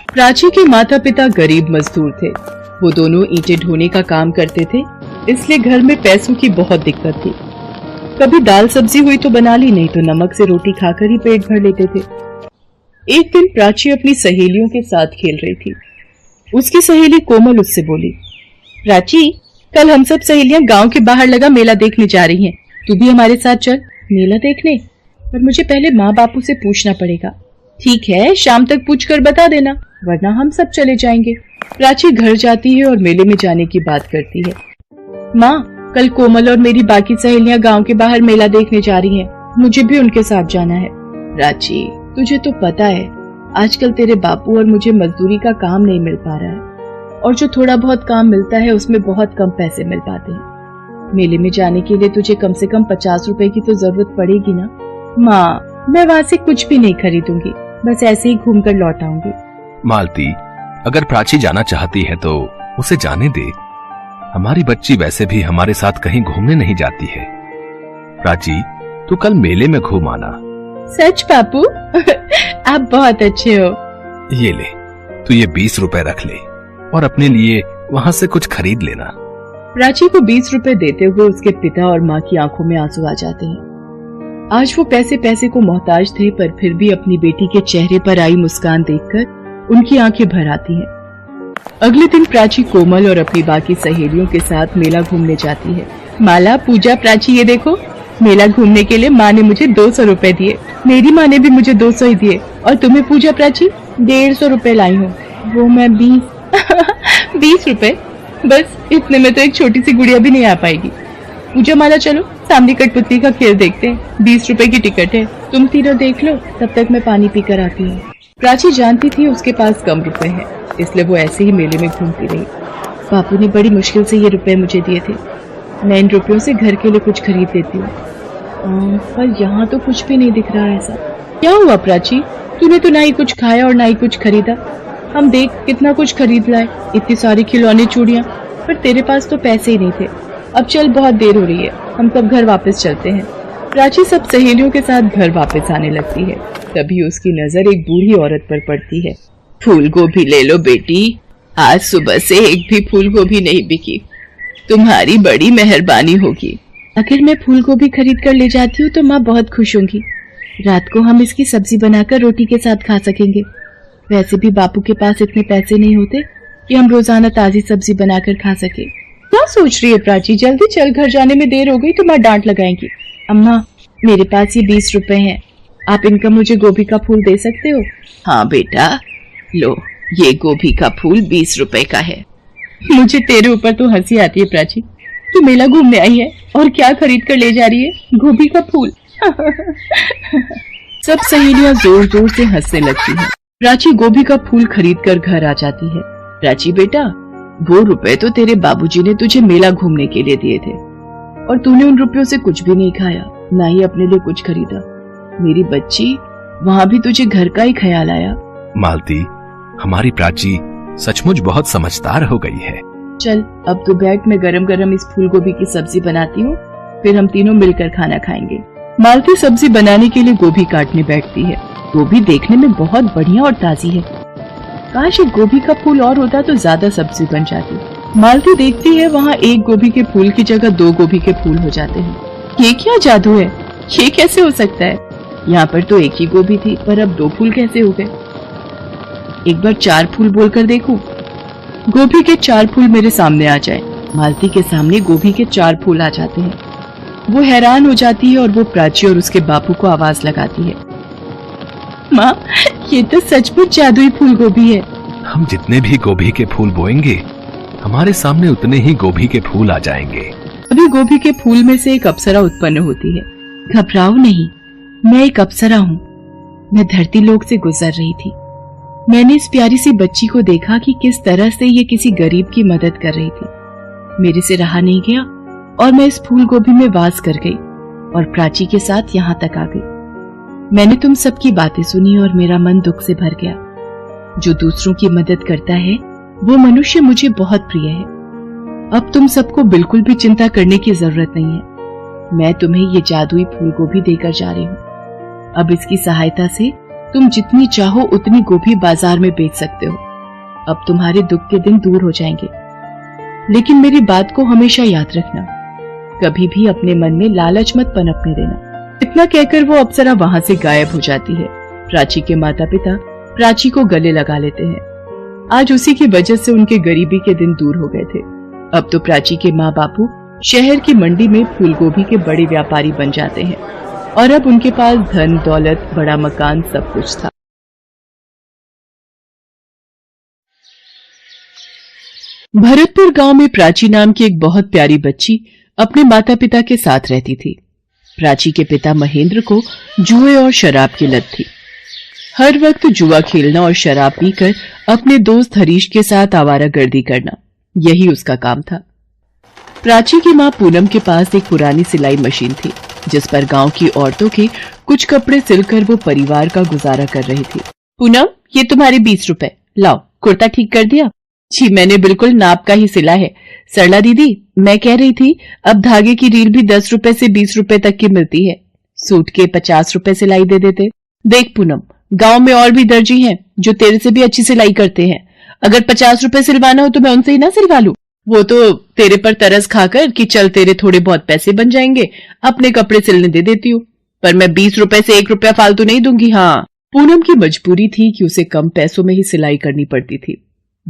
प्राची के माता पिता गरीब मजदूर थे। वो दोनों ईंटें ढोने का काम करते थे, इसलिए घर में पैसों की बहुत दिक्कत थी। कभी दाल सब्जी हुई तो बना ली, नहीं तो नमक से रोटी खाकर ही पेट भर लेते थे। एक दिन प्राची अपनी सहेलियों के साथ खेल रही थी। उसकी सहेली कोमल उससे बोली, प्राची, कल हम सब सहेलियां गांव के बाहर लगा मेला देखने जा रही हैं। तू भी हमारे साथ चल। मेला देखने? पर मुझे पहले माँ बापू से पूछना पड़ेगा। ठीक है, शाम तक पूछकर बता देना, वरना हम सब चले जाएंगे। प्राची घर जाती है और मेले में जाने की बात करती है। माँ, कल कोमल और मेरी बाकी सहेलियां गांव के बाहर मेला देखने जा रही हैं। मुझे भी उनके साथ जाना है। प्राची, तुझे तो पता है आजकल तेरे बापू और मुझे मजदूरी का काम नहीं मिल पा रहा है, और जो थोड़ा बहुत काम मिलता है उसमें बहुत कम पैसे मिल पाते हैं। मेले में जाने के लिए तुझे कम से कम 50 रुपए की तो जरूरत पड़ेगी ना। माँ, मैं वहाँ से कुछ भी नहीं खरीदूंगी, बस ऐसे ही घूमकर लौट आऊंगी। मालती, अगर प्राची जाना चाहती है तो उसे जाने दे। हमारी बच्ची वैसे भी हमारे साथ कहीं घूमने नहीं जाती है। प्राची, तू कल मेले में घूम आना। सच बापू? आप बहुत अच्छे हो। ये ले, तू ये 20 रुपए रख ले और अपने लिए वहाँ से कुछ खरीद लेना। प्राची को 20 रुपए देते हुए उसके पिता और माँ की आंखों में आंसू आ जाते हैं। आज वो पैसे को मोहताज थे, पर फिर भी अपनी बेटी के चेहरे पर आई मुस्कान देखकर उनकी आंखें भर आती हैं। अगले दिन प्राची कोमल और अपनी बाकी सहेलियों के साथ मेला घूमने जाती है। माला, पूजा, प्राची, ये देखो, मेला घूमने के लिए माँ ने मुझे 200 रुपए दिए। मेरी माँ ने भी मुझे 200 ही दिए। और तुम्हें पूजा प्राची? 150 रुपए लाई हूँ। वो मैं 20 रुपए? बस इतने में तो एक छोटी सी गुड़िया भी नहीं आ पाएगी। पूजा, माला, चलो सामने कठपुतली का खेल देखते हैं। 20 रुपए की टिकट है, तुम तीनों देख लो, तब तक मैं पानी पी कर आती हूँ। प्राची जानती थी उसके पास कम रुपए हैं, इसलिए वो ऐसे ही मेले में घूमती रही। बापू ने बड़ी मुश्किल से ये रुपए मुझे दिए थे। मैं इन रुपयों से घर के लिए कुछ खरीद लेती हूँ। पर यहाँ तो कुछ भी नहीं दिख रहा है। ऐसा क्या हुआ प्राची? तूने तो ना ही कुछ खाया और ना ही कुछ खरीदा। हम देख कितना कुछ खरीद लाए, इतनी सारी खिलौने, चूड़ियाँ, पर तेरे पास तो पैसे ही नहीं थे। अब चल, बहुत देर हो रही है, हम सब घर वापस चलते हैं। प्राची सब सहेलियों के साथ घर वापस आने लगती है। तभी उसकी नजर एक बूढ़ी औरत पर पड़ती है। फूल गोभी ले लो बेटी, आज सुबह से एक भी फूल गोभी नहीं बिकी। तुम्हारी बड़ी मेहरबानी होगी। अगर मैं फूल गोभी खरीद कर ले जाती हूँ तो माँ बहुत खुश होंगी। रात को हम इसकी सब्जी बनाकर रोटी के साथ खा सकेंगे। वैसे भी बापू के पास इतने पैसे नहीं होते कि हम रोजाना ताजी सब्जी बनाकर खा सके। क्या सोच रही है प्राची? जल्दी चल, घर जाने में देर हो गई तो माँ डांट लगाएंगी। अम्मा, मेरे पास ये 20 रुपए हैं, आप इनका मुझे गोभी का फूल दे सकते हो? हाँ बेटा, लो, ये गोभी का फूल 20 रुपए का है। मुझे तेरे ऊपर तो हंसी आती है प्राची। तू मेला घूमने आई है और क्या खरीद कर ले जा रही है? गोभी का फूल। सब सहेलियां जोर जोर से हंसने लगती हैं। प्राची गोभी का फूल खरीद कर घर आ जाती है। प्राची बेटा, वो रुपए तो तेरे बाबूजी ने तुझे मेला घूमने के लिए दिए थे, और तूने उन रुपयों से कुछ भी नहीं खाया, ना ही अपने लिए कुछ खरीदा। मेरी बच्ची, वहाँ भी तुझे घर का ही ख्याल आया। मालती, हमारी प्राची सचमुच बहुत समझदार हो गई है। चल, अब तू बैठ, मैं गरम गरम इस फूल गोभी की सब्जी बनाती हूँ, फिर हम तीनों मिलकर खाना खाएंगे। मालती सब्जी बनाने के लिए गोभी काटने बैठती है। गोभी देखने में बहुत बढ़िया और ताजी है। काश एक गोभी का फूल और होता तो ज्यादा सब्जी बन जाती। मालती देखती है वहाँ एक गोभी के फूल की जगह 2 गोभी के फूल हो जाते हैं। ये क्या जादू है? ये कैसे हो सकता है? यहाँ पर तो एक ही गोभी थी, पर अब 2 फूल कैसे हो गए? एक बार 4 फूल बोलकर देखूं। गोभी के 4 फूल मेरे सामने आ जाए। मालती के सामने गोभी के 4 फूल आ जाते हैं। वो हैरान हो जाती है और वो प्राची और उसके बापू को आवाज लगाती है। माँ, ये तो सचमुच जादुई फूल गोभी है। हम जितने भी गोभी के फूल बोएंगे, हमारे सामने उतने ही गोभी के फूल आ जाएंगे। अभी गोभी के फूल में से एक अप्सरा उत्पन्न होती है। घबराओ नहीं, मैं एक अप्सरा हूँ। मैं धरती लोक से गुजर रही थी। मैंने इस प्यारी सी बच्ची को देखा कि किस तरह से ये किसी गरीब की मदद कर रही थी। मेरे से रहा नहीं गया और मैं इस फूल गोभी में वास कर गई और प्राची के साथ यहाँ तक आ गई। मैंने तुम सबकी बातें सुनी और मेरा मन दुख से भर गया। जो दूसरों की मदद करता है वो मनुष्य मुझे बहुत प्रिय है। अब तुम सबको बिल्कुल भी चिंता करने की जरूरत नहीं है। मैं तुम्हें ये जादुई फूल गोभी देकर जा रही हूँ। अब इसकी सहायता से तुम जितनी चाहो उतनी गोभी बाजार में बेच सकते हो। अब तुम्हारे दुख के दिन दूर हो जाएंगे। लेकिन मेरी बात को हमेशा याद रखना, कभी भी अपने मन में लालच मत पनपने देना। इतना कहकर वो अप्सरा वहां से गायब हो जाती है। प्राची के माता पिता प्राची को गले लगा लेते हैं। आज उसी की वजह से उनके गरीबी के दिन दूर हो गए थे। अब तो प्राची के माँ बापू शहर की मंडी में फूलगोभी के बड़े व्यापारी बन जाते हैं और अब उनके पास धन दौलत, बड़ा मकान, सब कुछ था। भरतपुर गांव में प्राची नाम की एक बहुत प्यारी बच्ची अपने माता पिता के साथ रहती थी। प्राची के पिता महेंद्र को जुए और शराब की लत थी। हर वक्त जुआ खेलना और शराब पीकर अपने दोस्त हरीश के साथ आवारागर्दी करना, यही उसका काम था। प्राची की मां पूनम के पास एक पुरानी सिलाई मशीन थी जिस पर गांव की औरतों के कुछ कपड़े सिलकर वो परिवार का गुजारा कर रही थी। पूनम, ये तुम्हारे 20 रुपए, लाओ, कुर्ता ठीक कर दिया? जी, मैंने बिल्कुल नाप का ही सिला है। सरला दीदी, मैं कह रही थी अब धागे की रील भी 10 रुपए से 20 रुपए तक की मिलती है, सूट के 50 रुपए सिलाई दे देते। देख पूनम, गांव में और भी दर्जी हैं जो तेरे से भी अच्छी सिलाई करते हैं। अगर 50 रुपए सिलवाना हो तो मैं उनसे ही ना सिलवा लूं। वो तो तेरे पर तरस खाकर कि चल तेरे थोड़े बहुत पैसे बन जाएंगे, अपने कपड़े सिलने दे देती हूँ, पर मैं 20 रुपए से 1 रुपया फालतू नहीं दूंगी। हाँ, पूनम की मजबूरी थी कि उसे कम पैसों में ही सिलाई करनी पड़ती थी।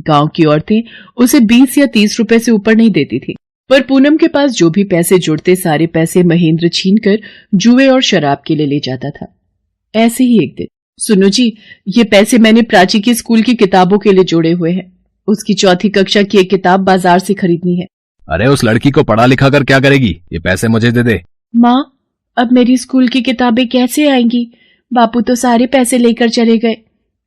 गांव की औरतें उसे 20 या 30 रुपए से ऊपर नहीं देती थी, पर पूनम के पास जो भी पैसे जुड़ते सारे पैसे महेंद्र छीनकर जुए और शराब के लिए ले जाता था। ऐसे ही एक दिन, सुनो जी, ये पैसे मैंने प्राची की स्कूल की किताबों के लिए जोड़े हुए हैं। उसकी 4th कक्षा की एक किताब बाजार से खरीदनी है। अरे उस लड़की को पढ़ा लिखा कर क्या करेगी, ये पैसे मुझे दे दे। माँ, अब मेरी स्कूल की किताबें कैसे आएंगी? बापू तो सारे पैसे लेकर चले गए।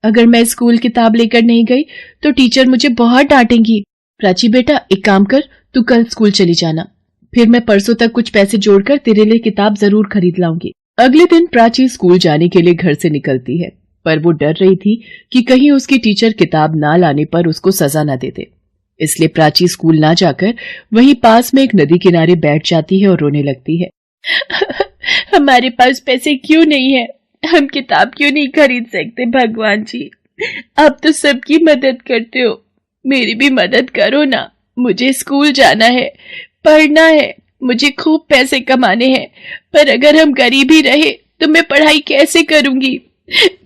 अगर मैं स्कूल किताब लेकर नहीं गई तो टीचर मुझे बहुत डांटेंगी। प्राची बेटा, एक काम कर, तू कल स्कूल चली जाना, फिर मैं परसों तक कुछ पैसे जोड़कर तेरे लिए किताब जरूर खरीद लाऊंगी। अगले दिन प्राची स्कूल जाने के लिए घर से निकलती है, पर वो डर रही थी कि कहीं उसकी टीचर किताब ना लाने पर उसको सजा ना दे दे। इसलिए प्राची स्कूल ना जाकर वहीं पास में एक नदी किनारे बैठ जाती है और रोने लगती है। हमारे पास पैसे क्यों नहीं है? हम किताब क्यों नहीं खरीद सकते? भगवान जी, आप तो सबकी मदद करते हो, मेरी भी मदद करो ना। मुझे स्कूल जाना है, पढ़ना है, मुझे खूब पैसे कमाने हैं, पर अगर हम गरीब ही रहे तो मैं पढ़ाई कैसे करूंगी?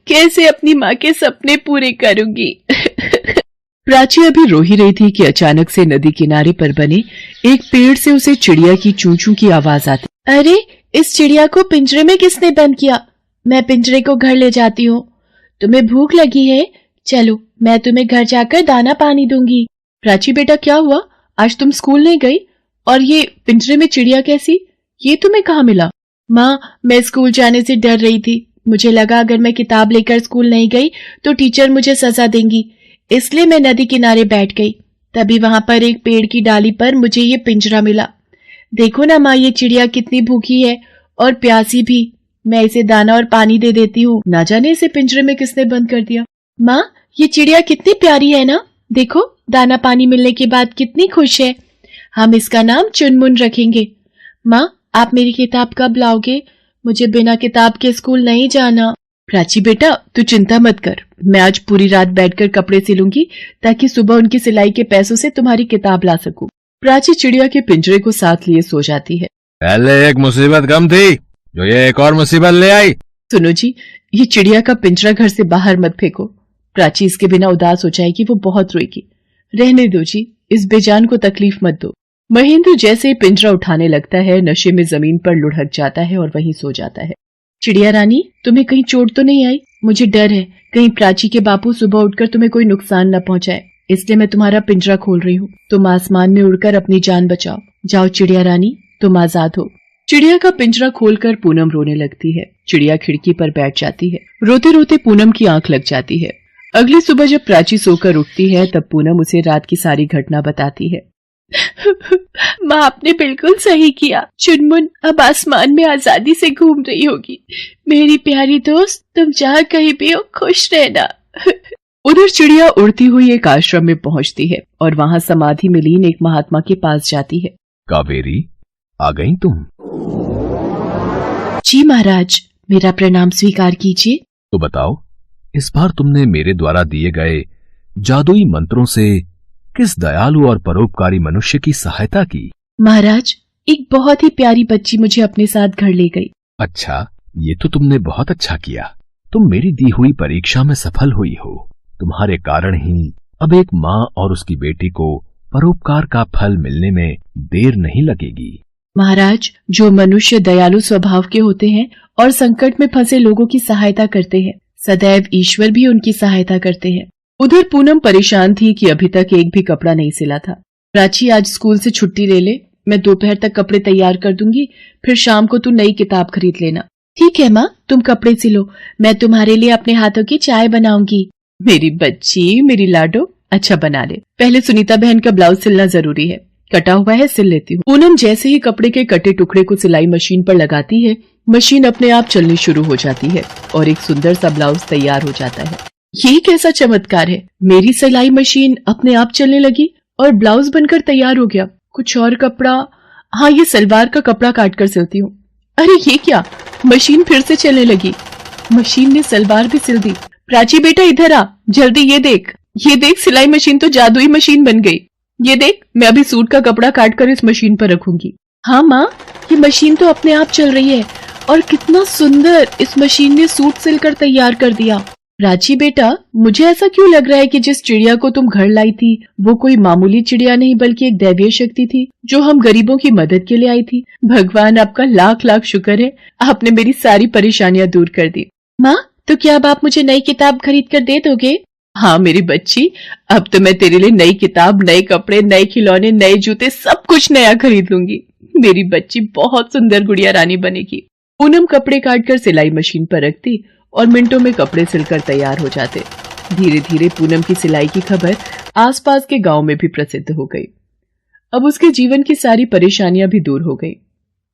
कैसे अपनी माँ के सपने पूरे करूंगी? प्राची अभी रो ही रही थी कि अचानक से नदी किनारे पर बने एक पेड़ से उसे चिड़िया की चूं चूं की आवाज आती। अरे, इस चिड़िया को पिंजरे में किसने बंद किया? मैं पिंजरे को घर ले जाती हूँ। तुम्हें भूख लगी है? चलो, मैं तुम्हें घर जाकर दाना पानी दूंगी। प्राची बेटा, क्या हुआ? आज तुम स्कूल नहीं गई? और ये पिंजरे में चिड़िया कैसी? ये तुम्हें कहाँ मिला? माँ, मैं स्कूल जाने से डर रही थी। मुझे लगा अगर मैं किताब लेकर स्कूल नहीं गई तो टीचर मुझे सजा देंगी, इसलिए मैं नदी किनारे बैठ गई। तभी वहां पर एक पेड़ की डाली पर मुझे ये पिंजरा मिला। देखो ना माँ, ये चिड़िया कितनी भूखी है और प्यासी भी। मैं इसे दाना और पानी दे देती हूँ। ना जाने इसे पिंजरे में किसने बंद कर दिया। माँ, ये चिड़िया कितनी प्यारी है ना, देखो दाना पानी मिलने के बाद कितनी खुश है। हम इसका नाम चुनमुन रखेंगे। माँ, आप मेरी किताब कब लाओगे? मुझे बिना किताब के स्कूल नहीं जाना। प्राची बेटा, तू चिंता मत कर, मैं आज पूरी रात बैठकर कपड़े सिलूंगी ताकि सुबह उनकी सिलाई के पैसों से तुम्हारी किताब ला सकूं। प्राची चिड़िया के पिंजरे को साथ लिए सो जाती है। पहले एक मुसीबत कम थी जो ये एक और मुसीबत ले आई। सुनो जी, ये चिड़िया का पिंजरा घर से बाहर मत फेंको। प्राची इसके बिना उदास हो जाएगी, वो बहुत रोएगी। रहने दो जी, इस बेजान को तकलीफ मत दो। महेंद्र जैसे पिंजरा उठाने लगता है, नशे में जमीन पर लुढ़क जाता है और वहीं सो जाता है। चिड़िया रानी, तुम्हें कहीं चोट तो नहीं आई? मुझे डर है कहीं प्राची के बापू सुबह उठकर तुम्हें कोई नुकसान न पहुंचाए, इसलिए मैं तुम्हारा पिंजरा खोल रही हूँ। तुम आसमान में उड़कर अपनी जान बचाओ। जाओ चिड़िया रानी, तुम आजाद हो। चिड़िया का पिंजरा खोलकर पूनम रोने लगती है। चिड़िया खिड़की पर बैठ जाती है। रोते रोते पूनम की आंख लग जाती है। अगली सुबह जब प्राची सोकर उठती है तब पूनम उसे रात की सारी घटना बताती है। माँ, आपने बिल्कुल सही किया। चुनमुन अब आसमान में आजादी से घूम रही होगी। मेरी प्यारी दोस्त, तुम जहाँ कहीं भी हो खुश रहना। उधर चिड़िया उड़ती हुई एक आश्रम में पहुंचती है और वहां समाधि में लीन एक महात्मा के पास जाती है। कावेरी, आ गई तुम? जी महाराज, मेरा प्रणाम स्वीकार कीजिए। तो बताओ, इस बार तुमने मेरे द्वारा दिए गए जादुई मंत्रों से किस दयालु और परोपकारी मनुष्य की सहायता की? महाराज, एक बहुत ही प्यारी बच्ची मुझे अपने साथ घर ले गई। अच्छा, ये तो तुमने बहुत अच्छा किया। तुम मेरी दी हुई परीक्षा में सफल हुई हो। तुम्हारे कारण ही अब एक माँ और उसकी बेटी को परोपकार का फल मिलने में देर नहीं लगेगी। महाराज, जो मनुष्य दयालु स्वभाव के होते हैं और संकट में फंसे लोगों की सहायता करते हैं, सदैव ईश्वर भी उनकी सहायता करते हैं। उधर पूनम परेशान थी कि अभी तक एक भी कपड़ा नहीं सिला था। प्राची, आज स्कूल से छुट्टी ले ले, मैं दोपहर तक कपड़े तैयार कर दूंगी, फिर शाम को तू नई किताब खरीद लेना। ठीक है माँ, तुम कपड़े सिलो, मैं तुम्हारे लिए अपने हाथों की चाय बनाऊंगी। मेरी बच्ची, मेरी लाडो, अच्छा बना ले। पहले सुनीता बहन का ब्लाउज सिलना जरूरी है, कटा हुआ है, सिल लेती हूँ। पूनम जैसे ही कपड़े के कटे टुकड़े को सिलाई मशीन पर लगाती है, मशीन अपने आप चलनी शुरू हो जाती है और एक सुंदर सा ब्लाउज तैयार हो जाता है। ये कैसा चमत्कार है, मेरी सिलाई मशीन अपने आप चलने लगी और ब्लाउज बनकर तैयार हो गया। कुछ और कपड़ा, हाँ, ये सलवार का कपड़ा काट कर सिलती हूँ। अरे ये क्या, मशीन फिर से चलने लगी। मशीन ने सलवार भी सिल दी। प्राची बेटा, इधर आ, जल्दी ये देख, सिलाई मशीन तो जादुई मशीन बन गई। ये देख, मैं अभी सूट का कपड़ा काट कर इस मशीन पर रखूंगी। हाँ माँ, ये मशीन तो अपने आप चल रही है और कितना सुंदर इस मशीन ने सूट सिलकर तैयार कर दिया। प्राची बेटा, मुझे ऐसा क्यों लग रहा है कि जिस चिड़िया को तुम घर लाई थी वो कोई मामूली चिड़िया नहीं बल्कि एक दैवीय शक्ति थी जो हम गरीबों की मदद के लिए आई थी। भगवान, आपका लाख लाख शुक्र है, आपने मेरी सारी परेशानियां दूर कर दी। माँ, तो क्या अब आप मुझे नई किताब खरीद कर दे दोगे? हाँ मेरी बच्ची, अब तो मैं तेरे लिए नई किताब, नए कपड़े, नए खिलौने, नए जूते, सब कुछ नया खरीद लूंगी। मेरी बच्ची बहुत सुंदर गुड़िया रानी बनेगी। पूनम कपड़े काटकर सिलाई मशीन पर रखती और मिनटों में कपड़े सिलकर तैयार हो जाते। धीरे धीरे पूनम की सिलाई की खबर आसपास के गांव में भी प्रसिद्ध हो गई। अब उसके जीवन की सारी परेशानियां भी दूर हो गई।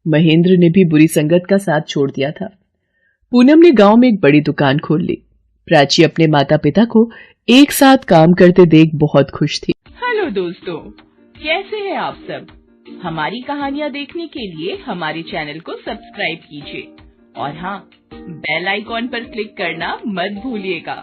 महेंद्र ने भी बुरी संगत का साथ छोड़ दिया था। पूनम ने गांव में एक बड़ी दुकान खोल ली। प्राची अपने माता पिता को एक साथ काम करते देख बहुत खुश थी। हेलो दोस्तों, कैसे हैं आप सब? हमारी कहानियाँ देखने के लिए हमारे चैनल को सब्सक्राइब कीजिए और हाँ, बेल आइकॉन पर क्लिक करना मत भूलिएगा।